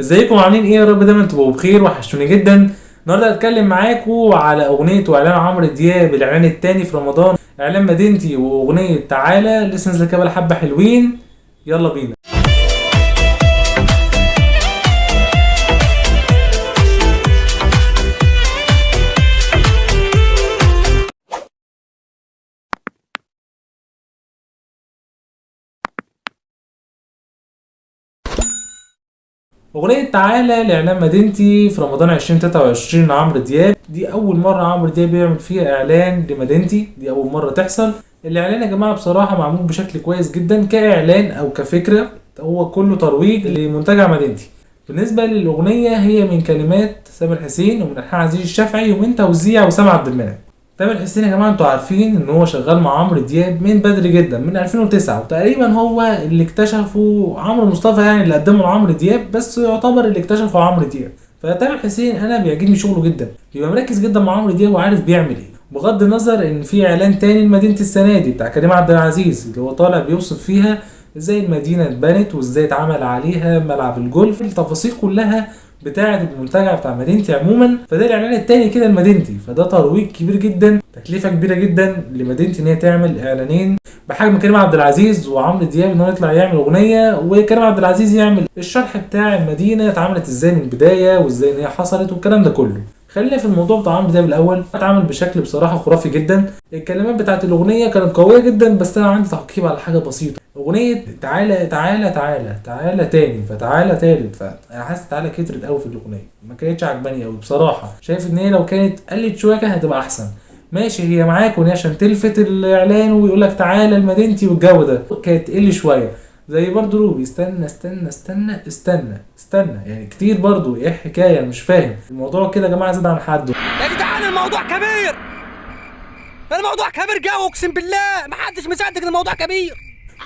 ازيكم عاملين ايه؟ يا رب دايما تبقوا بخير، وحشتوني جدا. النهارده هتكلم معاكم على اغنيه واعلان عمرو دياب، الاعلان التاني في رمضان، اعلان مدينتي واغنيه تعالى لسه نازله كده حبه حلوين. يلا بينا. اغنية تعالى لاعلان مدينتي في رمضان 2023 لعمرو دياب، دي اول مرة عمرو دياب يعمل فيها اعلان لمدينتي، دي اول مرة تحصل. الاعلان يا جماعة بصراحة معمول بشكل كويس جدا كاعلان او كفكرة، هو كله ترويج لمنتجع مدينتي. بالنسبة للاغنية هي من كلمات سامر حسين ومن الحان عزيز الشافعي ومن توزيع وسام عبد المنعم. تامر حسين يا جماعه انتوا عارفين ان هو شغال مع عمرو دياب من بدري جدا، من 2009، وتقريبا هو اللي اكتشفه عمرو مصطفى، يعني اللي قدمه لعمرو دياب، بس يعتبر اللي اكتشفه عمرو دياب. فتامر حسين انا بيعجبني شغله جدا، بيبقى مركز جدا مع عمرو دياب وعارف بيعمل ايه. بغض النظر ان في اعلان تاني لمدينه السنه دي بتاع كريم عبد العزيز اللي هو طالع بيوصف فيها ازاي المدينه اتبنت وازاي اتعمل عليها ملعب الجولف، التفاصيل كلها بتاعه المنتجع بتاع مدينتي عموما. فده الاعلان التاني كده لمدينتي، فده ترويج كبير جدا، تكلفه كبيره جدا لمدينتي ان هي تعمل اعلانين بحجم كريم عبد العزيز وعمرو دياب، ان هو يطلع يعمل اغنيه وكريم عبد العزيز يعمل الشرح بتاع المدينه اتعملت ازاي من البدايه وازاي ان هي حصلت والكلام ده كله. خلينا في الموضوع بتاع عمرو دياب الاول. اتعمل بشكل بصراحه خرافي جدا، الكلمات بتاعت الاغنيه كانت قويه جدا، بس انا عندي تعقيب على حاجه بسيطه. اغنيه تعالى تعالى تعالى تعالى تاني فتعالى تالت، فانا حاسس تعالى كترت قوي في الاغنيه، ما كانتش عجباني قوي بصراحه. شايف ان هي لو كانت قلت شويه كانت هتبقى احسن. ماشي هي معاك وان هي عشان تلفت الاعلان ويقول لك تعالى لمدينتي والجو ده، كانت تقل شويه. زي برضو روبي استنى استنى استنى استنى استنى، يعني كتير برضو. ايه الحكايه؟ مش فاهم الموضوع كده يا جماعه، زاد عن حده يا جدعان. الموضوع كبير، الموضوع كبير جوه، اقسم بالله محدش مصدق ان الموضوع كبير.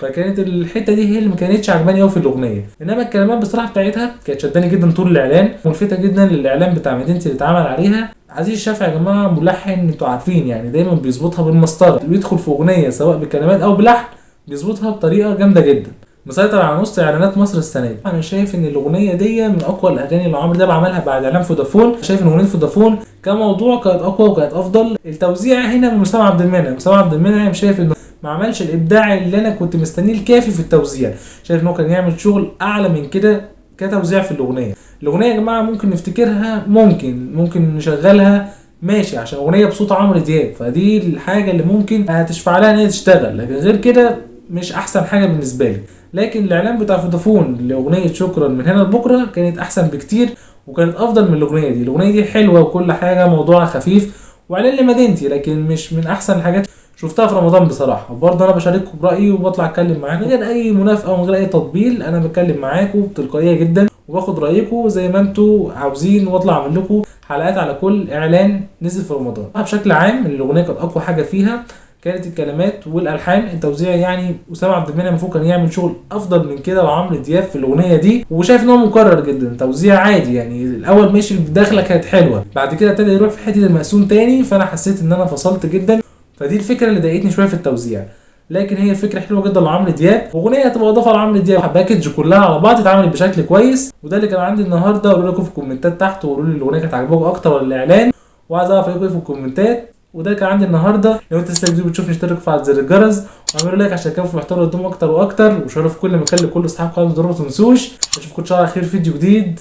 فكانت الحته دي هي اللي ما كانتش عجباني قوي في الاغنيه، انما الكلمات بصراحه بتاعتها كانت شداني جدا طول الاعلان، ملفته جدا للاعلان بتاع مدينتي اللي اتعمل عليها. عزيز الشافعي يا جماعه ملحن، انتوا عارفين يعني دايما بيظبطها بالمسطره، بيدخل في اغنيه سواء بكلمات او بلحن بيظبطها بطريقه جامده جدا، مسيطر على نص اعلانات مصر السنه دي. انا شايف ان الاغنيه دي من اقوى الاغاني اللي عمرو دياب عملها بعد اعلان فودافون. شايف ان اغنيه فودافون كموضوع كانت اقوى وكانت افضل. التوزيع هنا من وسام عبد المنعم، وسام عبد المنعم شايف انه ما عملش الابداع اللي انا كنت مستنيه الكافي في التوزيع. شايف انه كان يعمل شغل اعلى من كده كتوزيع في الاغنيه. الاغنيه يا جماعه ممكن نفتكرها، ممكن نشغلها ماشي عشان اغنيه بصوت عمرو دياب، فدي الحاجه اللي ممكن هتشفع لها ان هي تشتغل، لكن غير كده مش احسن حاجه بالنسبه لي. لكن الاعلان بتاع فودافون لاغنيه شكرا من هنا لبكره كانت احسن بكتير وكانت افضل من الاغنيه دي. الاغنيه دي حلوه وكل حاجه، موضوعها خفيف واعلان لمدينتي، لكن مش من احسن الحاجات شفتها في رمضان بصراحه. وبرضه انا بشارككم برايي وبطلع اتكلم معاكم من غير اي منافقه ومن غير اي تطبيل، انا بتكلم معاكم بتلقائيه جدا وباخد رايكم زي ما انتوا عاوزين، واطلع اعمل لكم حلقات على كل اعلان نزل في رمضان. بشكل عام الاغنيه كانت اقوى حاجه فيها كانت الكلمات والالحان. التوزيع يعني وسام عبد المنعم المفروض كان يعمل شغل افضل من كده وعمرو دياب في الاغنيه دي، وشايف ان هو مكرر جدا. توزيع عادي يعني، الاول ماشي الدخله كانت حلوه، بعد كده ابتدى يروح في حته المقسوم تاني، فانا حسيت ان انا فصلت جدا. فدي الفكره اللي ضايقتني شويه في التوزيع، لكن هي فكره حلوه جدا لعمرو دياب، واغنيه هتبقى اضافه لعمرو دياب، باكج كلها على بعض اتعملت بشكل كويس. وده اللي كان عندي النهارده. قولوا لكم في الكومنتات تحت، وقولوا لي الاغنيه كانت عاجباكم اكتر ولا الاعلان، وعايز اعرف رايكم في الكومنتات. وده كان عندي النهارده. لو انت لسه جديد بتشوفني اشترك وفعل زر الجرس واعملوا لايك عشان كده في محتوى قدام اكتر واكتر، وشرف كل مكان لكل اصحاب قناه. ما تنسوش اشوفكم ان شاء الله على خير فيديو جديد.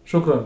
شكرا.